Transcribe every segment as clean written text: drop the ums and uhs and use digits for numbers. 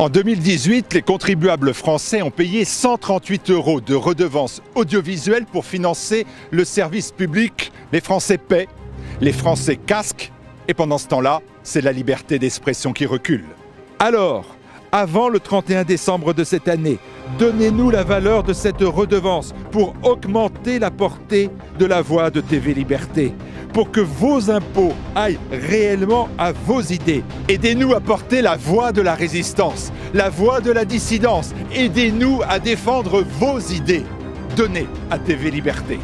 En 2018, les contribuables français ont payé 138 € de redevances audiovisuelles pour financer le service public. Les Français paient, les Français casquent, et pendant ce temps-là, c'est la liberté d'expression qui recule. Alors, avant le 31 décembre de cette année, donnez-nous la valeur de cette redevance pour augmenter la portée de la voix de TV Liberté, pour que vos impôts aillent réellement à vos idées. Aidez-nous à porter la voix de la résistance, la voix de la dissidence. Aidez-nous à défendre vos idées. Donnez à TV Liberté.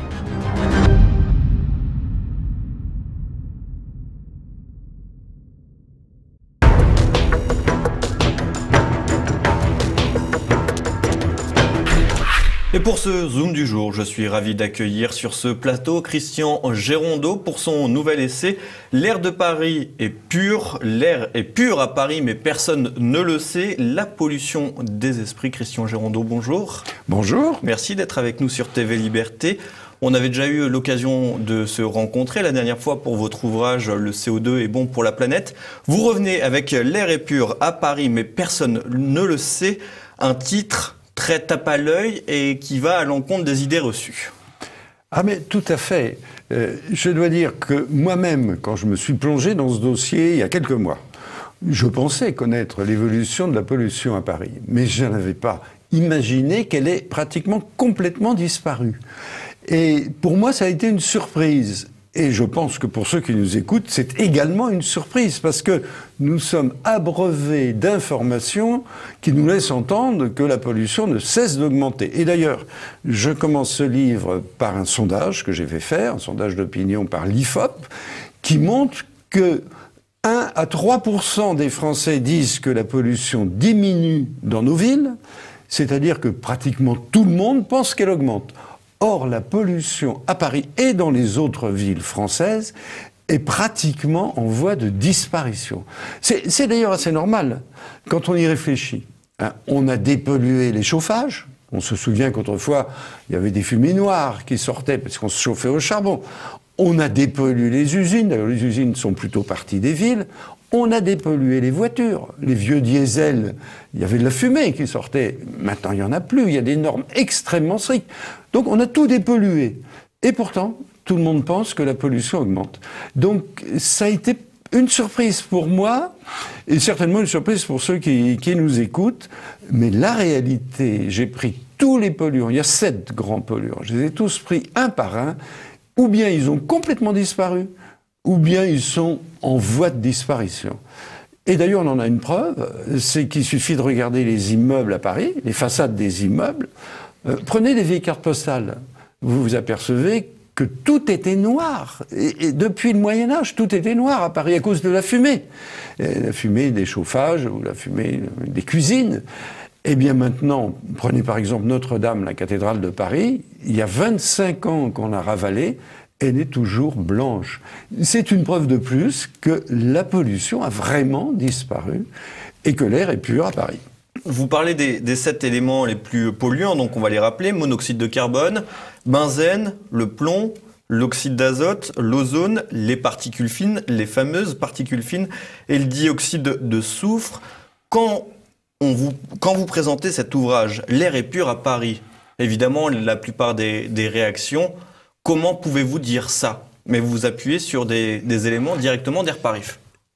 Et pour ce Zoom du jour, je suis ravi d'accueillir sur ce plateau Christian Gérondeau pour son nouvel essai « L'air de Paris est pur ». L'air est pur à Paris, mais personne ne le sait. La pollution des esprits. Christian Gérondeau, bonjour. Bonjour. Merci d'être avec nous sur TV Liberté. On avait déjà eu l'occasion de se rencontrer la dernière fois pour votre ouvrage « Le CO2 est bon pour la planète ». Vous revenez avec « L'air est pur à Paris, mais personne ne le sait ». Un titre très tape à l'œil et qui va à l'encontre des idées reçues. Ah mais tout à fait. Je dois dire que moi-même, quand je me suis plongé dans ce dossier il y a quelques mois, je pensais connaître l'évolution de la pollution à Paris, mais je n'avais pas imaginé qu'elle ait pratiquement complètement disparu. Et pour moi, ça a été une surprise. Et je pense que pour ceux qui nous écoutent, c'est également une surprise, parce que nous sommes abreuvés d'informations qui nous laissent entendre que la pollution ne cesse d'augmenter. Et d'ailleurs, je commence ce livre par un sondage que j'ai fait faire, un sondage d'opinion par l'IFOP, qui montre que 1 à 3% des Français disent que la pollution diminue dans nos villes, c'est-à-dire que pratiquement tout le monde pense qu'elle augmente. Or, la pollution à Paris et dans les autres villes françaises est pratiquement en voie de disparition. C'est d'ailleurs assez normal quand on y réfléchit. On a dépollué les chauffages. On se souvient qu'autrefois, il y avait des fumées noires qui sortaient parce qu'on se chauffait au charbon. On a dépollué les usines. D'ailleurs, les usines sont plutôt parties des villes. On a dépollué les voitures. Les vieux diesels, il y avait de la fumée qui sortait. Maintenant, il n'y en a plus. Il y a des normes extrêmement strictes. Donc, on a tout dépollué. Et pourtant, tout le monde pense que la pollution augmente. Donc, ça a été une surprise pour moi, et certainement une surprise pour ceux qui nous écoutent. Mais la réalité, j'ai pris tous les polluants. Il y a 7 grands polluants. Je les ai tous pris un par un. Ou bien ils ont complètement disparu, ou bien ils sont en voie de disparition. Et d'ailleurs, on en a une preuve, c'est qu'il suffit de regarder les immeubles à Paris, les façades des immeubles. Prenez les vieilles cartes postales. Vous vous apercevez que tout était noir. Et depuis le Moyen-Âge, tout était noir à Paris à cause de la fumée. La fumée des chauffages ou la fumée des cuisines. Eh bien maintenant, prenez par exemple Notre-Dame, la cathédrale de Paris, il y a 25 ans qu'on l'a ravalée, elle est toujours blanche. C'est une preuve de plus que la pollution a vraiment disparu et que l'air est pur à Paris. Vous parlez des 7 éléments les plus polluants, donc on va les rappeler: monoxyde de carbone, benzène, le plomb, l'oxyde d'azote, l'ozone, les particules fines, les fameuses particules fines, et le dioxyde de soufre. Quand vous présentez cet ouvrage, L'air est pur à Paris, évidemment, la plupart des réactions, comment pouvez-vous dire ça? Mais vous vous appuyez sur des éléments directement d'Air Paris.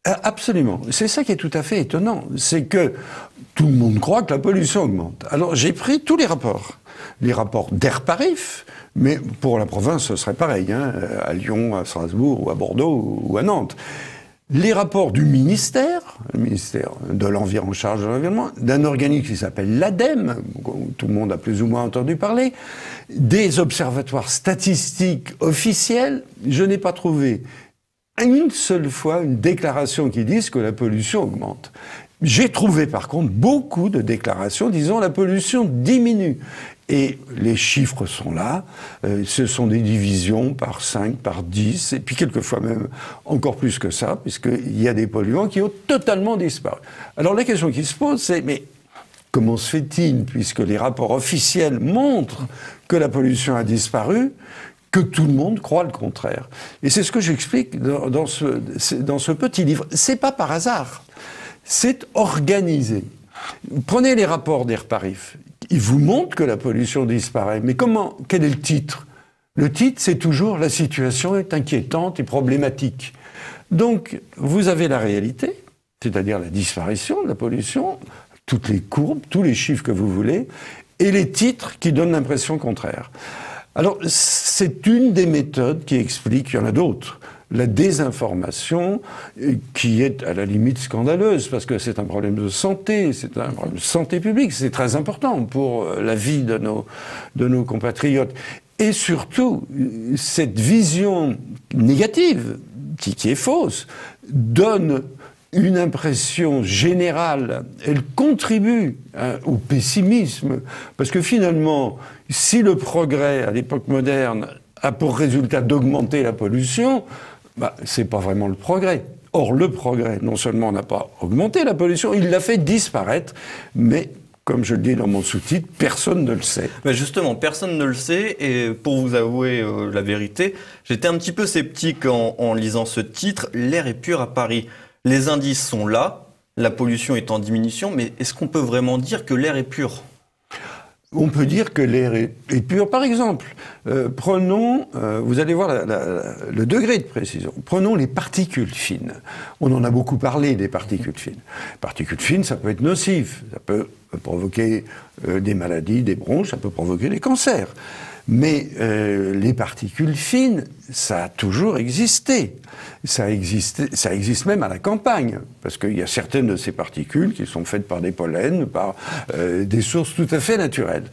Absolument. C'est ça qui est tout à fait étonnant. C'est que tout le monde croit que la pollution augmente. Alors j'ai pris tous les rapports d'Air Paris, mais pour la province ce serait pareil, hein, à Lyon, à Strasbourg, ou à Bordeaux, ou à Nantes. Les rapports du ministère, le ministère de l'Environnement, en charge de l'environnement, d'un organisme qui s'appelle l'ADEME, tout le monde a plus ou moins entendu parler, des observatoires statistiques officiels, je n'ai pas trouvé une seule fois une déclaration qui dise que la pollution augmente. J'ai trouvé par contre beaucoup de déclarations disant la pollution diminue. Et les chiffres sont là, ce sont des divisions par 5, par 10, et puis quelquefois même encore plus que ça, puisqu'il y a des polluants qui ont totalement disparu. Alors la question qui se pose, c'est, mais comment se fait-il, puisque les rapports officiels montrent que la pollution a disparu, que tout le monde croit le contraire? Et c'est ce que j'explique dans ce petit livre. C'est pas par hasard, c'est organisé. Prenez les rapports d'Air Paris. Ils vous montrent que la pollution disparaît. Mais comment? Quel est le titre? Le titre, c'est toujours « La situation est inquiétante et problématique ». Donc, vous avez la réalité, c'est-à-dire la disparition de la pollution, toutes les courbes, tous les chiffres que vous voulez, et les titres qui donnent l'impression contraire. Alors, c'est une des méthodes qui explique, il y en a d'autres, la désinformation, qui est à la limite scandaleuse, parce que c'est un problème de santé, c'est un problème de santé publique, c'est très important pour la vie de nos compatriotes. Et surtout, cette vision négative, qui est fausse, donne une impression générale, elle contribue au pessimisme, parce que finalement, si le progrès à l'époque moderne a pour résultat d'augmenter la pollution, c'est pas vraiment le progrès. Or, le progrès, non seulement n'a pas augmenté la pollution, il l'a fait disparaître, mais comme je le dis dans mon sous-titre, personne ne le sait. Mais justement, personne ne le sait, et pour vous avouer la vérité, j'étais un petit peu sceptique en lisant ce titre, « L'air est pur à Paris ». Les indices sont là, la pollution est en diminution, mais est-ce qu'on peut vraiment dire que l'air est pur ? On peut dire que l'air est pur. Par exemple, prenons, vous allez voir le degré de précision, prenons les particules fines. On en a beaucoup parlé des particules fines. Les particules fines, ça peut être nocif, ça peut provoquer des maladies, des bronches, ça peut provoquer des cancers. Mais les particules fines, ça a toujours existé. Ça existe même à la campagne, parce qu'il y a certaines de ces particules qui sont faites par des pollens, par des sources tout à fait naturelles.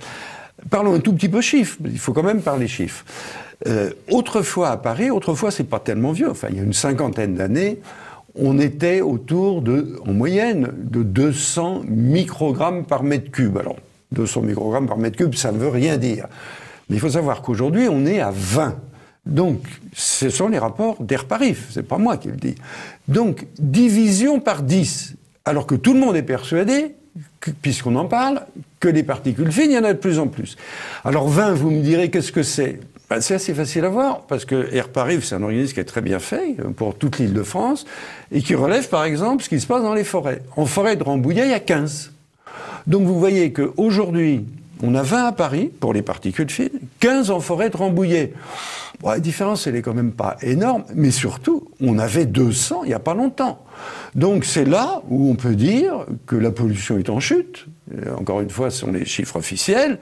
Parlons un tout petit peu chiffres, il faut quand même parler chiffres. Autrefois à Paris, c'est pas tellement vieux, enfin il y a une 50aine d'années, on était autour en moyenne, de 200 microgrammes par mètre cube. Alors, 200 microgrammes par mètre cube, ça ne veut rien dire. Mais il faut savoir qu'aujourd'hui, on est à 20. Donc, ce sont les rapports d'Air Paris, c'est pas moi qui le dis. Donc, division par 10. Alors que tout le monde est persuadé, puisqu'on en parle, que les particules fines, il y en a de plus en plus. Alors 20, vous me direz, qu'est-ce que c'est ? C'est assez facile à voir, parce que Air Paris, c'est un organisme qui est très bien fait pour toute l'Île-de-France, et qui relève, par exemple, ce qui se passe dans les forêts. En forêt de Rambouillet, il y a 15. Donc vous voyez qu'aujourd'hui, on a 20 à Paris, pour les particules fines, 15 en forêt de Rambouillet. Bon, la différence, elle est quand même pas énorme, mais surtout, on avait 200 il n'y a pas longtemps. Donc c'est là où on peut dire que la pollution est en chute, encore une fois, ce sont les chiffres officiels,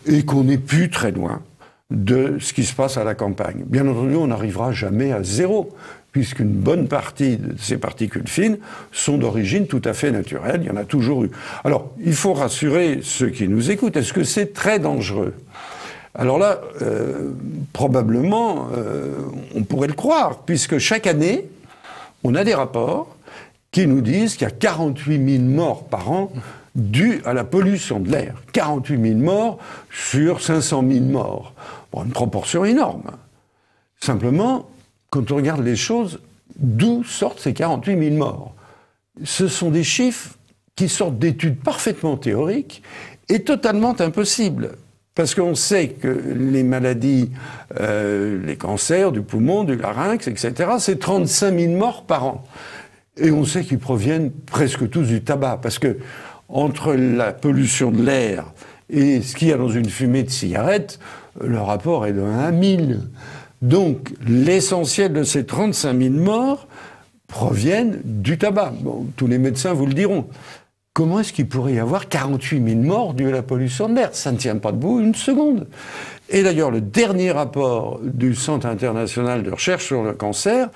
et qu'on n'est plus très loin de ce qui se passe à la campagne. Bien entendu, on n'arrivera jamais à zéro, puisqu'une bonne partie de ces particules fines sont d'origine tout à fait naturelle, il y en a toujours eu. Alors, il faut rassurer ceux qui nous écoutent, est-ce que c'est très dangereux ? Alors là, probablement, on pourrait le croire, puisque chaque année, on a des rapports qui nous disent qu'il y a 48 000 morts par an dus à la pollution de l'air. 48 000 morts sur 500 000 morts. Bon, une proportion énorme. Simplement, quand on regarde les choses, d'où sortent ces 48 000 morts ? Ce sont des chiffres qui sortent d'études parfaitement théoriques et totalement impossibles. Parce qu'on sait que les maladies, les cancers du poumon, du larynx, etc., c'est 35 000 morts par an. Et on sait qu'ils proviennent presque tous du tabac. Parce que entre la pollution de l'air et ce qu'il y a dans une fumée de cigarette, le rapport est de 1 à 1000. Donc, l'essentiel de ces 35 000 morts proviennent du tabac. Bon, tous les médecins vous le diront. Comment est-ce qu'il pourrait y avoir 48 000 morts dues à la pollution de l'air ? Ça ne tient pas debout une seconde. Et d'ailleurs, le dernier rapport du Centre international de recherche sur le cancer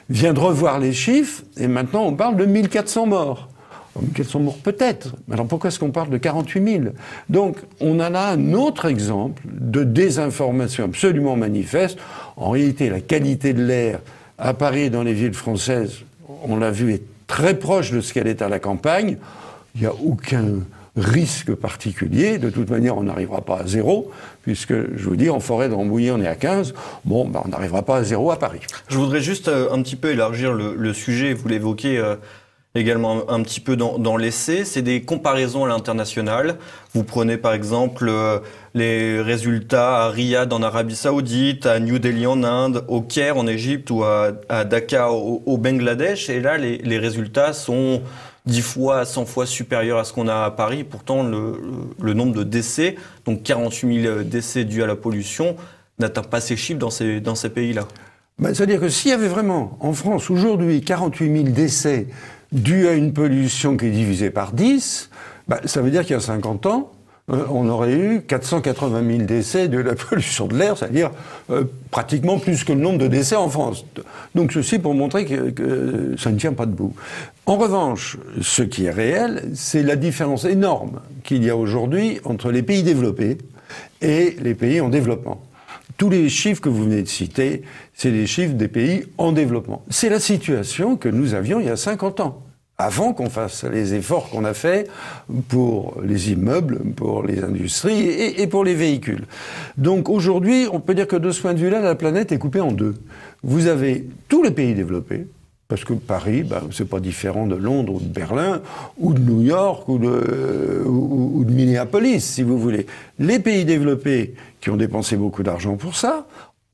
vient de revoir les chiffres, et maintenant on parle de 1400 morts. 1400 morts peut-être, mais alors pourquoi est-ce qu'on parle de 48 000 ? Donc on en a un autre exemple de désinformation absolument manifeste. En réalité, la qualité de l'air à Paris et dans les villes françaises, on l'a vu, est très proche de ce qu'elle est à la campagne. Il n'y a aucun risque particulier. De toute manière, on n'arrivera pas à zéro, puisque, je vous dis, en forêt de Rambouillet, on est à 15. Bon, on n'arrivera pas à zéro à Paris. Je voudrais juste un petit peu élargir le sujet. Vous l'évoquez également un petit peu dans l'essai. C'est des comparaisons à l'international. Vous prenez, par exemple, les résultats à Riyad en Arabie Saoudite, à New Delhi en Inde, au Caire en Égypte ou à Dhaka au Bangladesh. Et là, les résultats sont 10 fois, 100 fois supérieur à ce qu'on a à Paris. Pourtant, le nombre de décès, donc 48 000 décès dus à la pollution, n'atteint pas ces chiffres dans ces pays-là. C'est-à-dire que s'il y avait vraiment, en France, aujourd'hui, 48 000 décès dus à une pollution qui est divisée par 10, ça veut dire qu'il y a 50 ans, on aurait eu 480 000 décès de la pollution de l'air, c'est-à-dire pratiquement plus que le nombre de décès en France. Donc ceci pour montrer que ça ne tient pas debout. En revanche, ce qui est réel, c'est la différence énorme qu'il y a aujourd'hui entre les pays développés et les pays en développement. Tous les chiffres que vous venez de citer, c'est les chiffres des pays en développement. C'est la situation que nous avions il y a 50 ans. Avant qu'on fasse les efforts qu'on a faits pour les immeubles, pour les industries et pour les véhicules. Donc aujourd'hui, on peut dire que de ce point de vue-là, la planète est coupée en deux. Vous avez tous les pays développés, parce que Paris, c'est pas différent de Londres ou de Berlin, ou de New York, ou de Minneapolis, si vous voulez. Les pays développés qui ont dépensé beaucoup d'argent pour ça,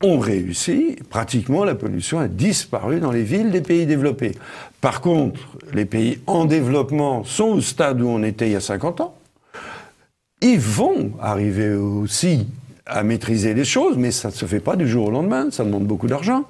ont réussi, pratiquement la pollution a disparu dans les villes des pays développés. Par contre, les pays en développement sont au stade où on était il y a 50 ans. Ils vont arriver aussi à maîtriser les choses, mais ça ne se fait pas du jour au lendemain, ça demande beaucoup d'argent.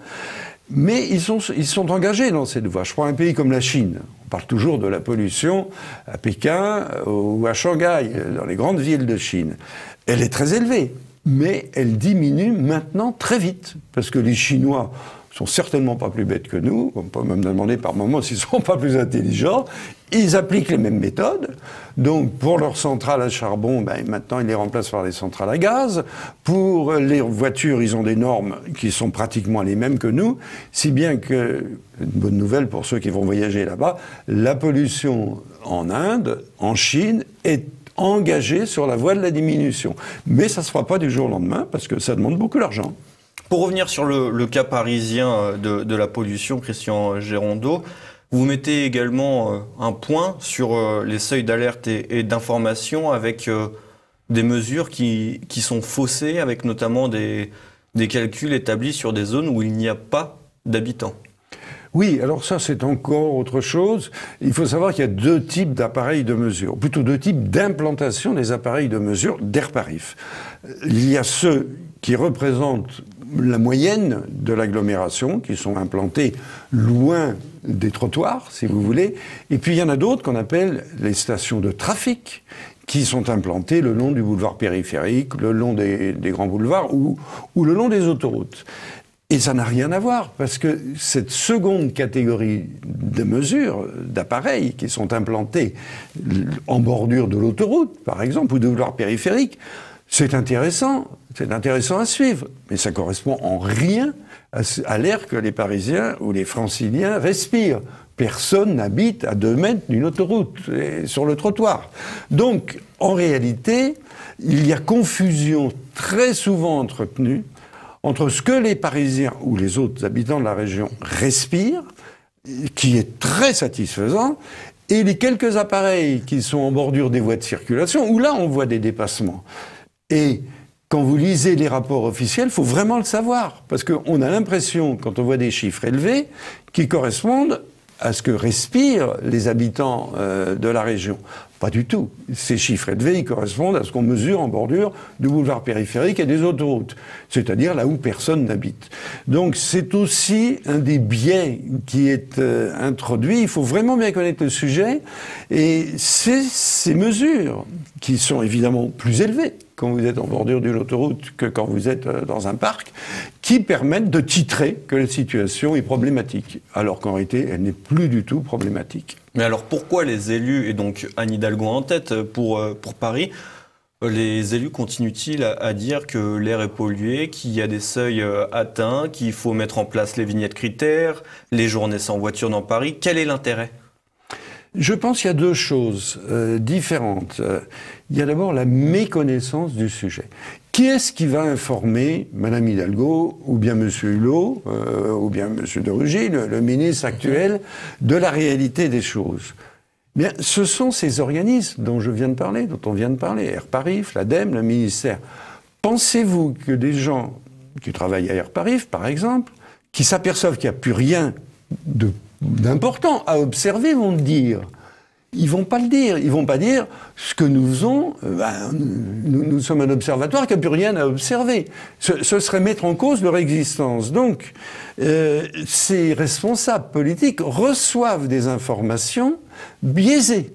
Mais ils sont engagés dans cette voie. Je prends un pays comme la Chine. On parle toujours de la pollution à Pékin ou à Shanghai, dans les grandes villes de Chine. Elle est très élevée. Mais elle diminue maintenant très vite, parce que les Chinois sont certainement pas plus bêtes que nous, on peut même demander par moments s'ils sont pas plus intelligents, ils appliquent les mêmes méthodes, donc pour leurs centrales à charbon, maintenant ils les remplacent par des centrales à gaz, pour les voitures ils ont des normes qui sont pratiquement les mêmes que nous, si bien que, une bonne nouvelle pour ceux qui vont voyager là-bas, la pollution en Inde, en Chine, est engagé sur la voie de la diminution. Mais ça ne se fera pas du jour au lendemain, parce que ça demande beaucoup d'argent. Pour revenir sur le cas parisien de la pollution, Christian Gérondeau, vous mettez également un point sur les seuils d'alerte et d'information avec des mesures qui sont faussées, avec notamment des calculs établis sur des zones où il n'y a pas d'habitants. Oui, alors ça c'est encore autre chose. Il faut savoir qu'il y a deux types d'appareils de mesure, plutôt deux types d'implantation des appareils de mesure d'Airparif. Il y a ceux qui représentent la moyenne de l'agglomération, qui sont implantés loin des trottoirs, si vous voulez, et puis il y en a d'autres qu'on appelle les stations de trafic, qui sont implantées le long du boulevard périphérique, le long des grands boulevards ou le long des autoroutes. Et ça n'a rien à voir, parce que cette seconde catégorie de mesures, d'appareils qui sont implantés en bordure de l'autoroute, par exemple, ou de boulevard périphérique, c'est intéressant à suivre, mais ça correspond en rien à l'air que les Parisiens ou les Franciliens respirent. Personne n'habite à 2 mètres d'une autoroute, sur le trottoir. Donc, en réalité, il y a confusion très souvent entretenue entre ce que les Parisiens ou les autres habitants de la région respirent, qui est très satisfaisant, et les quelques appareils qui sont en bordure des voies de circulation, où là on voit des dépassements. Et quand vous lisez les rapports officiels, il faut vraiment le savoir, parce qu'on a l'impression, quand on voit des chiffres élevés, qui correspondent à ce que respirent les habitants de la région. Pas du tout. Ces chiffres élevés, ils correspondent à ce qu'on mesure en bordure du boulevard périphérique et des autoroutes, c'est-à-dire là où personne n'habite. Donc c'est aussi un des biais qui est introduit. Il faut vraiment bien connaître le sujet, et c'est ces mesures qui sont évidemment plus élevées quand vous êtes en bordure d'une autoroute que quand vous êtes dans un parc, qui permettent de titrer que la situation est problématique, alors qu'en réalité, elle n'est plus du tout problématique. Mais alors pourquoi les élus, et donc Anne Hidalgo en tête pour Paris, les élus continuent-ils à dire que l'air est pollué, qu'il y a des seuils atteints, qu'il faut mettre en place les vignettes critères, les journées sans voiture dans Paris? Quel est l'intérêt ? Je pense qu'il y a deux choses différentes. Il y a d'abord la méconnaissance du sujet. Qui est-ce qui va informer Madame Hidalgo, ou bien Monsieur Hulot, ou bien Monsieur de Rugy, le ministre actuel, de la réalité des choses? Bien, ce sont ces organismes dont on vient de parler, Airparif, l'ADEME, le ministère. Pensez-vous que des gens qui travaillent à Airparif, par exemple, qui s'aperçoivent qu'il n'y a plus rien d'important à observer, vont dire Ils vont pas le dire. Ils vont pas dire ce que nous faisons. Nous sommes un observatoire qui n'a plus rien à observer. Ce serait mettre en cause leur existence. Donc, ces responsables politiques reçoivent des informations biaisées.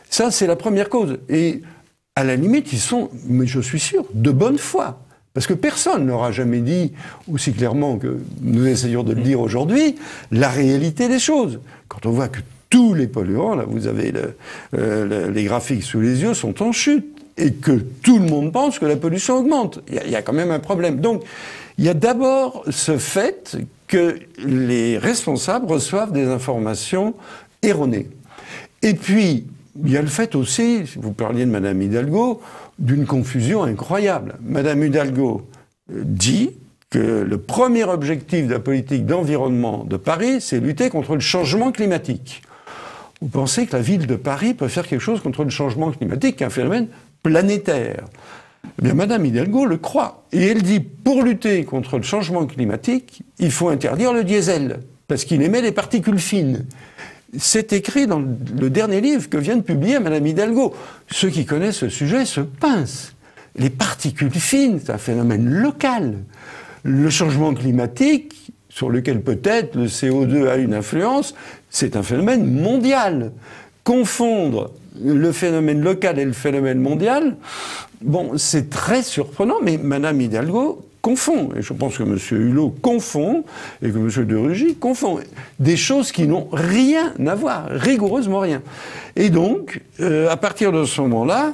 Ça, c'est la première cause. Et à la limite, ils sont, mais je suis sûr, de bonne foi. Parce que personne n'aura jamais dit, aussi clairement que nous essayons de le dire aujourd'hui, la réalité des choses. Quand on voit que tous les polluants, là vous avez les graphiques sous les yeux, sont en chute, et que tout le monde pense que la pollution augmente. Il y a quand même un problème. Donc, il y a d'abord ce fait que les responsables reçoivent des informations erronées. Et puis, il y a le fait aussi, vous parliez de Madame Hidalgo, d'une confusion incroyable. Madame Hidalgo dit que le premier objectif de la politique d'environnement de Paris, c'est lutter contre le changement climatique. Vous pensez que la ville de Paris peut faire quelque chose contre le changement climatique, qui est un phénomène planétaire? Eh bien, Madame Hidalgo le croit. Et elle dit, pour lutter contre le changement climatique, il faut interdire le diesel, parce qu'il émet des particules fines. C'est écrit dans le dernier livre que vient de publier Madame Hidalgo. Ceux qui connaissent ce sujet se pincent. Les particules fines, c'est un phénomène local. Le changement climatique, sur lequel peut-être le CO2 a une influence, c'est un phénomène mondial. Confondre le phénomène local et le phénomène mondial, bon, c'est très surprenant, mais Madame Hidalgo confond. Et je pense que M. Hulot confond, et que M. de Rugy confond. Des choses qui n'ont rien à voir, rigoureusement rien. Et donc, à partir de ce moment-là,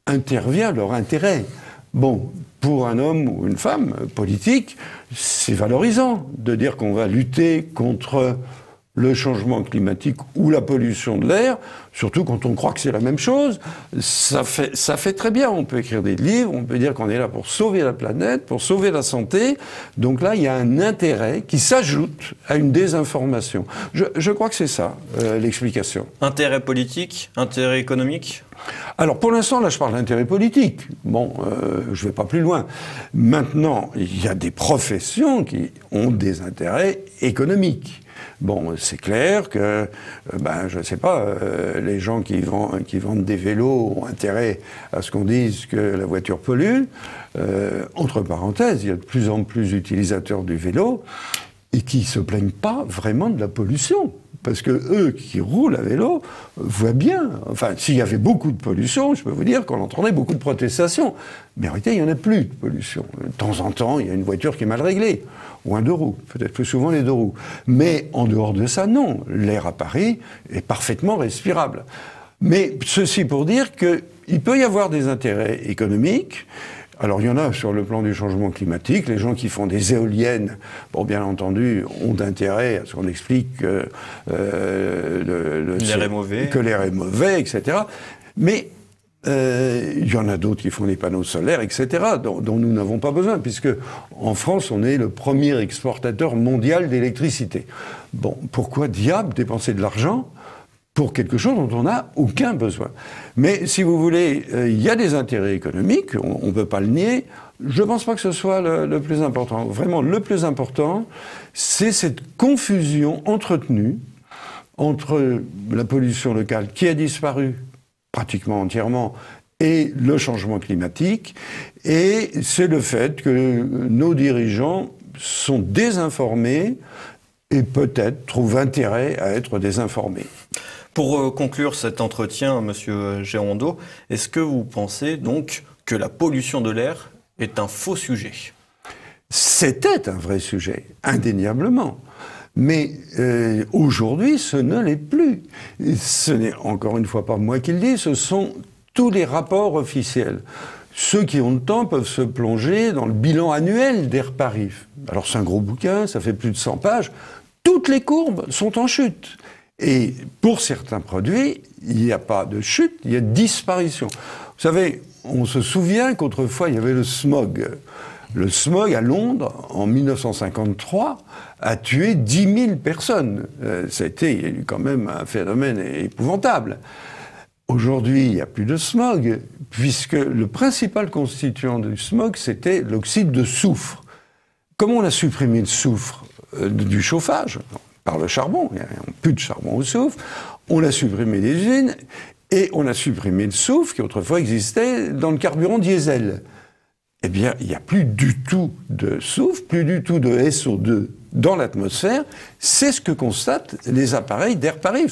intervient leur intérêt. Bon, pour un homme ou une femme politique, c'est valorisant de dire qu'on va lutter contre le changement climatique ou la pollution de l'air, surtout quand on croit que c'est la même chose. Ça fait très bien. On peut écrire des livres, on peut dire qu'on est là pour sauver la planète, pour sauver la santé. Donc là, il y a un intérêt qui s'ajoute à une désinformation. Je crois que c'est ça, l'explication. Intérêt politique, intérêt économique ? Alors, pour l'instant, là, je parle d'intérêt politique. Bon, je ne vais pas plus loin. Maintenant, il y a des professions qui ont des intérêts économiques. Bon, c'est clair que, je ne sais pas, les gens qui vendent des vélos ont intérêt à ce qu'on dise que la voiture pollue. Entre parenthèses, il y a de plus en plus d'utilisateurs du vélo et qui ne se plaignent pas vraiment de la pollution. Parce que eux qui roulent à vélo voient bien. Enfin, s'il y avait beaucoup de pollution, je peux vous dire qu'on entendrait beaucoup de protestations. Mais en réalité, il n'y en a plus de pollution. De temps en temps, il y a une voiture qui est mal réglée. Ou un deux roues. Peut-être plus souvent les deux roues. Mais en dehors de ça, non. L'air à Paris est parfaitement respirable. Mais ceci pour dire qu'il peut y avoir des intérêts économiques. Alors, il y en a sur le plan du changement climatique. Les gens qui font des éoliennes, bon, bien entendu, ont intérêt à ce qu'on explique que l'air est mauvais. Que l'air est mauvais, etc. Mais il y en a d'autres qui font des panneaux solaires, etc., dont nous n'avons pas besoin, puisque en France, on est le premier exportateur mondial d'électricité. Bon, pourquoi diable dépenser de l'argent pour quelque chose dont on n'a aucun besoin? Mais si vous voulez, il y a des intérêts économiques, on ne peut pas le nier. Je ne pense pas que ce soit le plus important. Vraiment, le plus important, c'est cette confusion entretenue entre la pollution locale qui a disparu pratiquement entièrement et le changement climatique. Et c'est le fait que nos dirigeants sont désinformés et peut-être trouvent intérêt à être désinformés. Pour conclure cet entretien, Monsieur Gérondeau, est-ce que vous pensez donc que la pollution de l'air est un faux sujet? C'était un vrai sujet, indéniablement. Mais aujourd'hui, ce ne l'est plus. Ce n'est encore une fois pas moi qui le dis, ce sont tous les rapports officiels. Ceux qui ont le temps peuvent se plonger dans le bilan annuel d'Air Paris. Alors c'est un gros bouquin, ça fait plus de 100 pages. Toutes les courbes sont en chute. Et pour certains produits, il n'y a pas de chute, il y a disparition. Vous savez, on se souvient qu'autrefois, il y avait le smog. Le smog à Londres, en 1953, a tué 10 000 personnes. Ça a été quand même un phénomène épouvantable. Aujourd'hui, il n'y a plus de smog, puisque le principal constituant du smog, c'était l'oxyde de soufre. Comme on a supprimé le soufre du chauffage, par le charbon, il n'y a plus de charbon au soufre, On a supprimé les usines et on a supprimé le soufre qui autrefois existait dans le carburant diesel. Eh bien, il n'y a plus du tout de soufre, plus du tout de SO2 dans l'atmosphère. C'est ce que constatent les appareils d'Air Paris.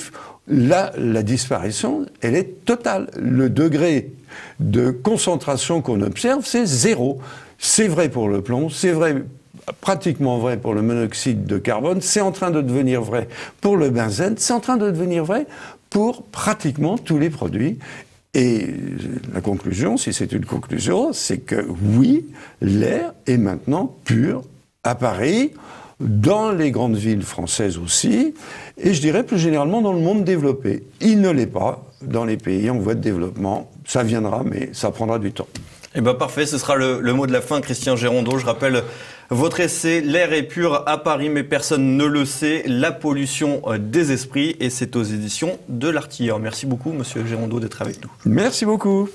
Là, la disparition, elle est totale. Le degré de concentration qu'on observe, c'est 0. C'est vrai pour le plomb, c'est vrai, pratiquement vrai pour le monoxyde de carbone, c'est en train de devenir vrai pour le benzène, c'est en train de devenir vrai pour pratiquement tous les produits. Et la conclusion, si c'est une conclusion, c'est que oui, l'air est maintenant pur à Paris, dans les grandes villes françaises aussi, et je dirais plus généralement dans le monde développé. Il ne l'est pas dans les pays en voie de développement. Ça viendra, mais ça prendra du temps. Eh bien parfait, ce sera le mot de la fin, Christian Gérondeau. Je rappelle votre essai « L'air est pur à Paris, mais personne ne le sait, la pollution des esprits », et c'est aux éditions de l'Artilleur. Merci beaucoup, monsieur Gérondeau, d'être avec nous. Merci beaucoup.